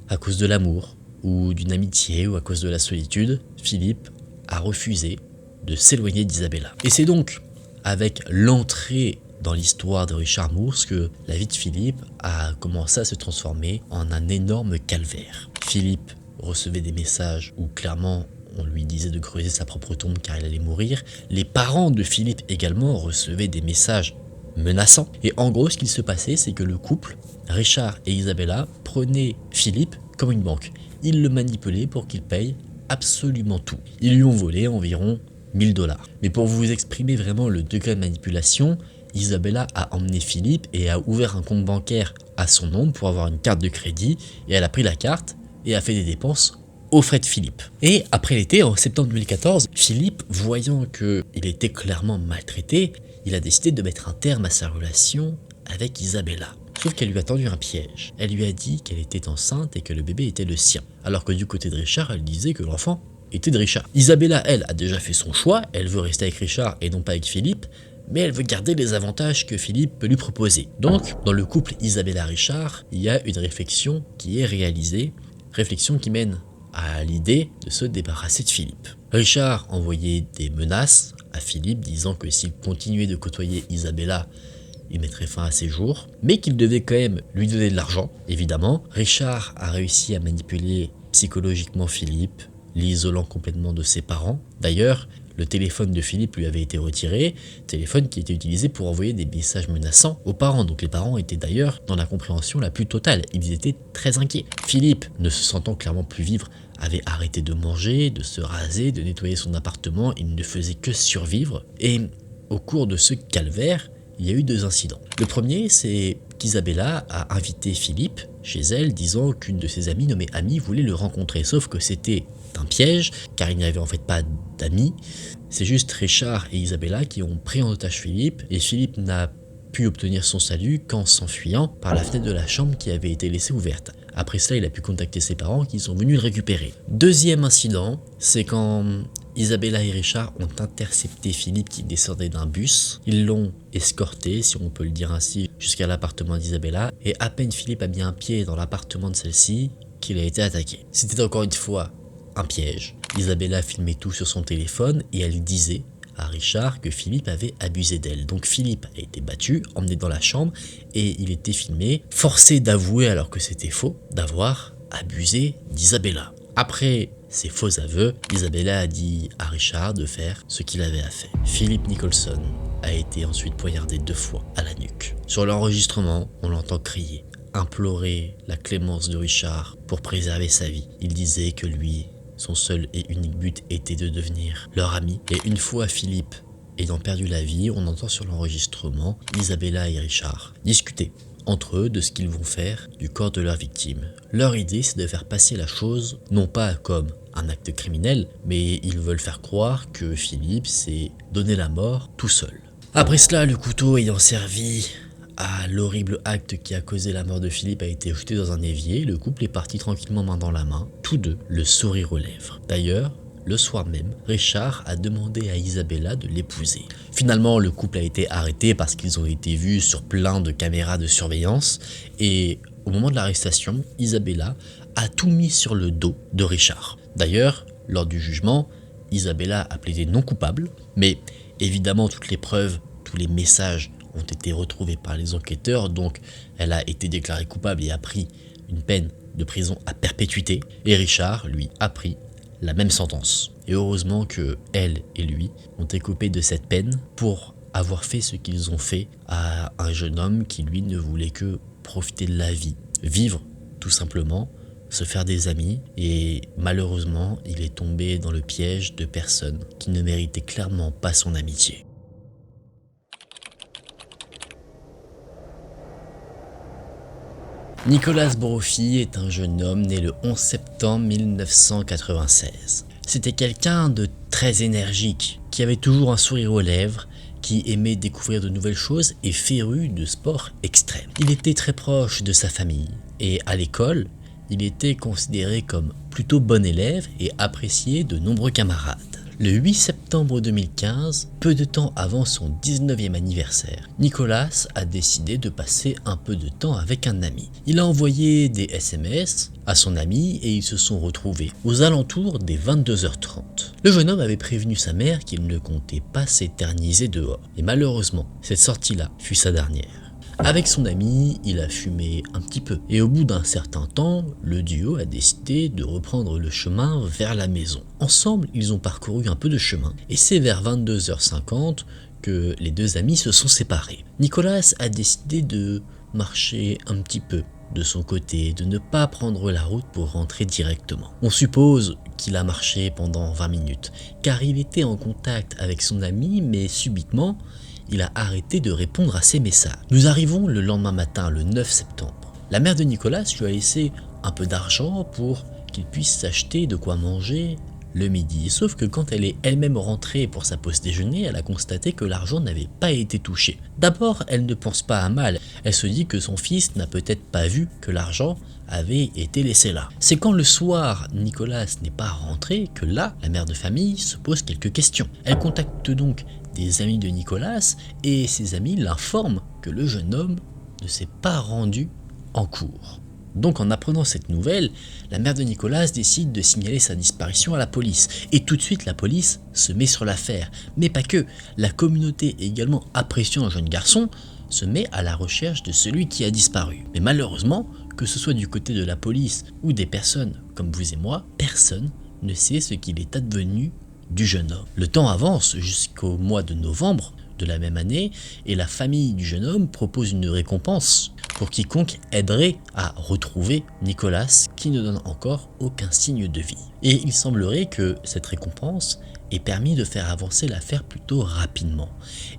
à cause de l'amour, ou d'une amitié, ou à cause de la solitude, Philippe a refusé de s'éloigner d'Isabella. Et c'est donc avec l'entrée dans l'histoire de Richard Moores que la vie de Philippe a commencé à se transformer en un énorme calvaire. Philippe recevait des messages où clairement on lui disait de creuser sa propre tombe car il allait mourir. Les parents de Philippe également recevaient des messages menaçant. Et en gros, ce qu'il se passait, c'est que le couple, Richard et Isabella, prenaient Philippe comme une banque. Ils le manipulaient pour qu'il paye absolument tout. Ils lui ont volé environ 1000 $. Mais pour vous exprimer vraiment le degré de manipulation, Isabella a emmené Philippe et a ouvert un compte bancaire à son nom pour avoir une carte de crédit, et elle a pris la carte et a fait des dépenses aux frais de Philippe. Et après l'été, en septembre 2014, Philippe, voyant qu'il était clairement maltraité, il a décidé de mettre un terme à sa relation avec Isabella. Sauf qu'elle lui a tendu un piège. Elle lui a dit qu'elle était enceinte et que le bébé était le sien. Alors que du côté de Richard, elle disait que l'enfant était de Richard. Isabella, elle, a déjà fait son choix, elle veut rester avec Richard et non pas avec Philippe, mais elle veut garder les avantages que Philippe peut lui proposer. Donc, dans le couple Isabella-Richard, il y a une réflexion qui est réalisée, réflexion qui mène à l'idée de se débarrasser de Philippe. Richard envoyait des menaces à Philippe disant que s'il continuait de côtoyer Isabella, il mettrait fin à ses jours, mais qu'il devait quand même lui donner de l'argent, évidemment. Richard a réussi à manipuler psychologiquement Philippe, l'isolant complètement de ses parents. D'ailleurs, le téléphone de Philippe lui avait été retiré, téléphone qui était utilisé pour envoyer des messages menaçants aux parents. Donc les parents étaient d'ailleurs dans la compréhension la plus totale, ils étaient très inquiets. Philippe, ne se sentant clairement plus vivre, avait arrêté de manger, de se raser, de nettoyer son appartement, il ne faisait que survivre. Et au cours de ce calvaire, il y a eu 2 incidents. Le premier, c'est qu'Isabella a invité Philippe chez elle, disant qu'une de ses amies nommée Amy voulait le rencontrer. Sauf que c'était un piège, car il n'y avait en fait pas d'amis. C'est juste Richard et Isabella qui ont pris en otage Philippe, et Philippe n'a pu obtenir son salut qu'en s'enfuyant par la fenêtre de la chambre qui avait été laissée ouverte. Après cela, il a pu contacter ses parents qui sont venus le récupérer. Deuxième incident, c'est quand Isabella et Richard ont intercepté Philippe qui descendait d'un bus. Ils l'ont escorté, si on peut le dire ainsi, jusqu'à l'appartement d'Isabella. Et à peine Philippe a mis un pied dans l'appartement de celle-ci qu'il a été attaqué. C'était encore une fois un piège. Isabella filmait tout sur son téléphone et elle disait à Richard que Philippe avait abusé d'elle. Donc Philippe a été battu, emmené dans la chambre et il était filmé, forcé d'avouer alors que c'était faux, d'avoir abusé d'Isabella. Après ces faux aveux, Isabella a dit à Richard de faire ce qu'il avait à faire. Philippe Nicholson a été ensuite poignardé 2 fois à la nuque. Sur l'enregistrement, on l'entend crier, implorer la clémence de Richard pour préserver sa vie. Il disait que lui, son seul et unique but était de devenir leur ami. Et une fois Philippe ayant perdu la vie, on entend sur l'enregistrement Isabella et Richard discuter entre eux de ce qu'ils vont faire du corps de leur victime. Leur idée, c'est de faire passer la chose, non pas comme un acte criminel, mais ils veulent faire croire que Philippe s'est donné la mort tout seul. Après cela, le couteau ayant servi à l'horrible acte qui a causé la mort de Philippe a été jeté dans un évier. Le couple est parti tranquillement main dans la main, tous deux le sourire aux lèvres. D'ailleurs, le soir même, Richard a demandé à Isabella de l'épouser. Finalement, le couple a été arrêté parce qu'ils ont été vus sur plein de caméras de surveillance et au moment de l'arrestation, Isabella a tout mis sur le dos de Richard. D'ailleurs, lors du jugement, Isabella a plaidé non coupable, mais évidemment toutes les preuves, tous les messages ont été retrouvés par les enquêteurs, donc elle a été déclarée coupable et a pris une peine de prison à perpétuité, et Richard, lui, a pris la même sentence. Et heureusement que elle et lui ont écopé de cette peine pour avoir fait ce qu'ils ont fait à un jeune homme qui, lui, ne voulait que profiter de la vie, vivre tout simplement, se faire des amis, et malheureusement, il est tombé dans le piège de personnes qui ne méritaient clairement pas son amitié. Nicolas Brophy est un jeune homme né le 11 septembre 1996. C'était quelqu'un de très énergique, qui avait toujours un sourire aux lèvres, qui aimait découvrir de nouvelles choses et féru de sport extrême. Il était très proche de sa famille et à l'école, il était considéré comme plutôt bon élève et apprécié de nombreux camarades. Le 8 septembre 2015, peu de temps avant son 19e anniversaire, Nicolas a décidé de passer un peu de temps avec un ami. Il a envoyé des SMS à son ami et ils se sont retrouvés aux alentours des 22h30. Le jeune homme avait prévenu sa mère qu'il ne comptait pas s'éterniser dehors. Et malheureusement, cette sortie-là fut sa dernière. Avec son ami, il a fumé un petit peu. Et au bout d'un certain temps, le duo a décidé de reprendre le chemin vers la maison. Ensemble, ils ont parcouru un peu de chemin. Et c'est vers 22h50 que les deux amis se sont séparés. Nicolas a décidé de marcher un petit peu de son côté, de ne pas prendre la route pour rentrer directement. On suppose qu'il a marché pendant 20 minutes, car il était en contact avec son ami, mais subitement, il a arrêté de répondre à ses messages. Nous arrivons le lendemain matin, le 9 septembre. La mère de Nicolas lui a laissé un peu d'argent pour qu'il puisse s'acheter de quoi manger le midi. Sauf que quand elle est elle-même rentrée pour sa pause déjeuner, elle a constaté que l'argent n'avait pas été touché. D'abord, elle ne pense pas à mal. Elle se dit que son fils n'a peut-être pas vu que l'argent avait été laissé là. C'est quand le soir, Nicolas n'est pas rentré que là, la mère de famille se pose quelques questions. Elle contacte donc des amis de Nicolas et ses amis l'informent que le jeune homme ne s'est pas rendu en cours. Donc en apprenant cette nouvelle, la mère de Nicolas décide de signaler sa disparition à la police. Et tout de suite la police se met sur l'affaire. Mais pas que, la communauté également appréciant le jeune garçon se met à la recherche de celui qui a disparu. Mais malheureusement, que ce soit du côté de la police ou des personnes comme vous et moi, personne ne sait ce qu'il est advenu du jeune homme. Le temps avance jusqu'au mois de novembre de la même année et la famille du jeune homme propose une récompense pour quiconque aiderait à retrouver Nicolas qui ne donne encore aucun signe de vie. Et il semblerait que cette récompense ait permis de faire avancer l'affaire plutôt rapidement.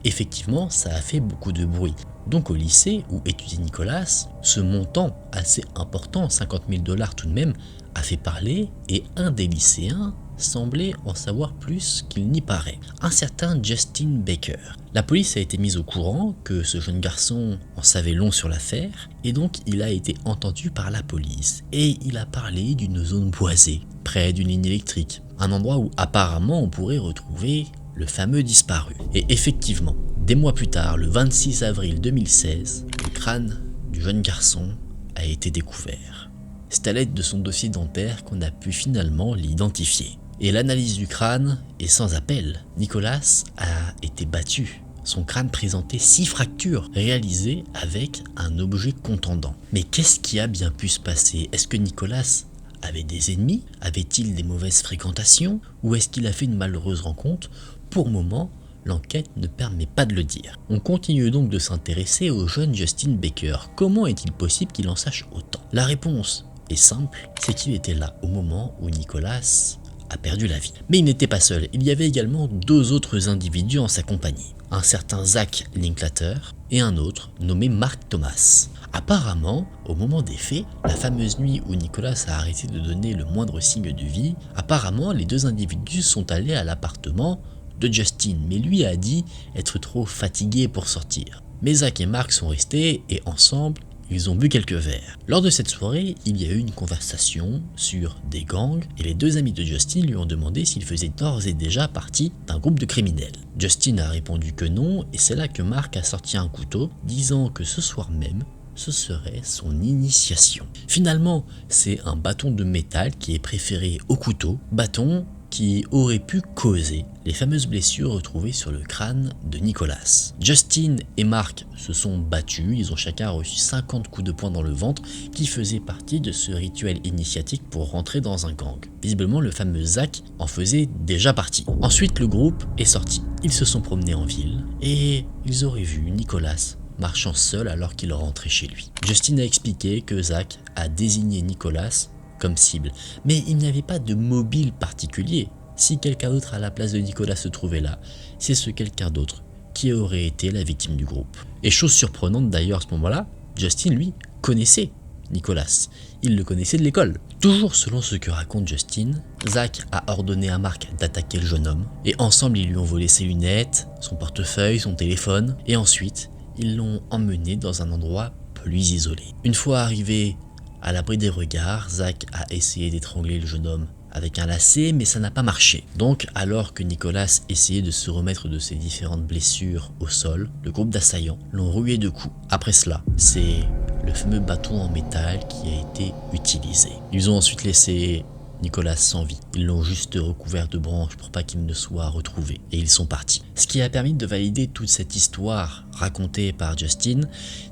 Effectivement, ça a fait beaucoup de bruit. Donc au lycée où étudie Nicolas, ce montant assez important, 50 000 $ tout de même, a fait parler et un des lycéens semblait en savoir plus qu'il n'y paraît. Un certain Justin Baker. La police a été mise au courant que ce jeune garçon en savait long sur l'affaire et donc il a été entendu par la police et il a parlé d'une zone boisée, près d'une ligne électrique, un endroit où apparemment on pourrait retrouver le fameux disparu. Et effectivement, des mois plus tard, le 26 avril 2016, le crâne du jeune garçon a été découvert. C'est à l'aide de son dossier dentaire qu'on a pu finalement l'identifier. Et l'analyse du crâne est sans appel. Nicolas a été battu. Son crâne présentait 6 fractures réalisées avec un objet contondant. Mais qu'est-ce qui a bien pu se passer? Est-ce que Nicolas avait des ennemis? Avait-il des mauvaises fréquentations? Ou est-ce qu'il a fait une malheureuse rencontre? Pour le moment, l'enquête ne permet pas de le dire. On continue donc de s'intéresser au jeune Justin Baker. Comment est-il possible qu'il en sache autant? La réponse est simple, c'est qu'il était là au moment où Nicolas a perdu la vie. Mais il n'était pas seul, il y avait également 2 autres individus en sa compagnie. Un certain Zach Linklater et un autre nommé Mark Thomas. Apparemment, au moment des faits, la fameuse nuit où Nicolas a arrêté de donner le moindre signe de vie, apparemment les 2 individus sont allés à l'appartement de Justin, mais lui a dit être trop fatigué pour sortir. Mais Zach et Mark sont restés et ensemble, ils ont bu quelques verres. Lors de cette soirée, il y a eu une conversation sur des gangs et les 2 amis de Justin lui ont demandé s'il faisait d'ores et déjà partie d'un groupe de criminels. Justin a répondu que non et c'est là que Mark a sorti un couteau disant que ce soir même, ce serait son initiation. Finalement, c'est un bâton de métal qui est préféré au couteau, bâton qui aurait pu causer les fameuses blessures retrouvées sur le crâne de Nicolas. Justin et Mark se sont battus, ils ont chacun reçu 50 coups de poing dans le ventre qui faisaient partie de ce rituel initiatique pour rentrer dans un gang. Visiblement le fameux Zach en faisait déjà partie. Ensuite le groupe est sorti, ils se sont promenés en ville et ils auraient vu Nicolas marchant seul alors qu'il rentrait chez lui. Justin a expliqué que Zach a désigné Nicolas comme cible, mais il n'y avait pas de mobile particulier. Si quelqu'un d'autre à la place de Nicolas se trouvait là, c'est ce quelqu'un d'autre qui aurait été la victime du groupe. Et chose surprenante d'ailleurs à ce moment-là, Justin lui connaissait Nicolas, il le connaissait de l'école. Toujours selon ce que raconte Justin, Zach a ordonné à Mark d'attaquer le jeune homme, et ensemble ils lui ont volé ses lunettes, son portefeuille, son téléphone, et ensuite ils l'ont emmené dans un endroit plus isolé. Une fois arrivé à l'abri des regards, Zach a essayé d'étrangler le jeune homme avec un lacet, mais ça n'a pas marché. Donc, alors que Nicolas essayait de se remettre de ses différentes blessures au sol, le groupe d'assaillants l'ont rué de coups. Après cela, c'est le fameux bâton en métal qui a été utilisé. Ils ont ensuite laissé Nicolas sans vie. Ils l'ont juste recouvert de branches pour pas qu'il ne soit retrouvé. Et ils sont partis. Ce qui a permis de valider toute cette histoire racontée par Justin,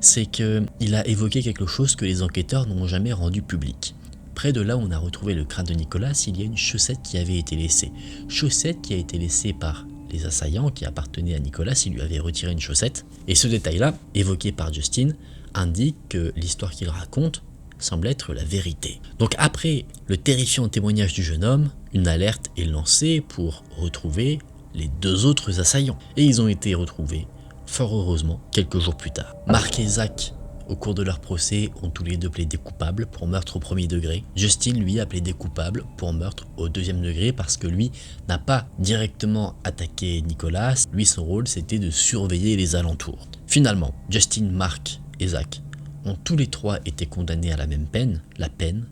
c'est qu'il a évoqué quelque chose que les enquêteurs n'ont jamais rendu public. Près de là où on a retrouvé le crâne de Nicolas, il y a une chaussette qui avait été laissée. Chaussette qui a été laissée par les assaillants qui appartenaient à Nicolas, il lui avait retiré une chaussette. Et ce détail-là, évoqué par Justin, indique que l'histoire qu'il raconte semble être la vérité. Donc après le terrifiant témoignage du jeune homme, une alerte est lancée pour retrouver les 2 autres assaillants. Et ils ont été retrouvés, fort heureusement, quelques jours plus tard. Mark et Zach, au cours de leur procès, ont tous les deux plaidé coupables pour meurtre au 1er degré. Justin, lui, a plaidé coupable pour meurtre au 2e degré parce que lui n'a pas directement attaqué Nicolas. Lui, son rôle, c'était de surveiller les alentours. Finalement, Justin, Mark et Zach ont tous les 3 été condamnés à la même peine, la peine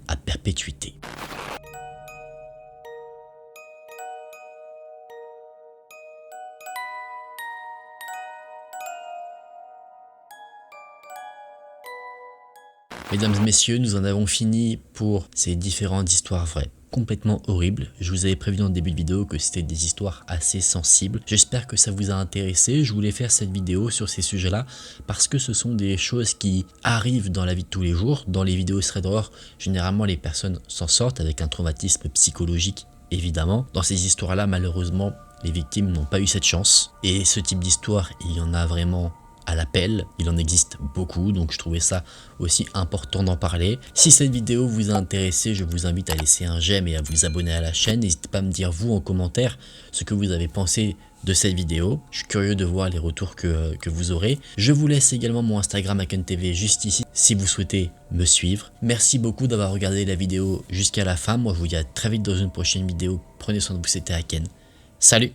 à perpétuité. Mesdames et messieurs, nous en avons fini pour ces différentes histoires vraies, complètement horribles. Je vous avais prévenu en début de vidéo que c'était des histoires assez sensibles. J'espère que ça vous a intéressé. Je voulais faire cette vidéo sur ces sujets-là parce que ce sont des choses qui arrivent dans la vie de tous les jours. Dans les vidéos thread horror, généralement les personnes s'en sortent avec un traumatisme psychologique, évidemment. Dans ces histoires-là, malheureusement, les victimes n'ont pas eu cette chance. Et ce type d'histoire, il y en a vraiment à l'appel, il en existe beaucoup, donc je trouvais ça aussi important d'en parler. Si cette vidéo vous a intéressé, je vous invite à laisser un j'aime et à vous abonner à la chaîne. N'hésitez pas à me dire vous en commentaire ce que vous avez pensé de cette vidéo. Je suis curieux de voir les retours que vous aurez. Je vous laisse également mon Instagram AkenTV juste ici si vous souhaitez me suivre. Merci beaucoup d'avoir regardé la vidéo jusqu'à la fin. Moi je vous dis à très vite dans une prochaine vidéo. Prenez soin de vous, c'était Aken. Salut!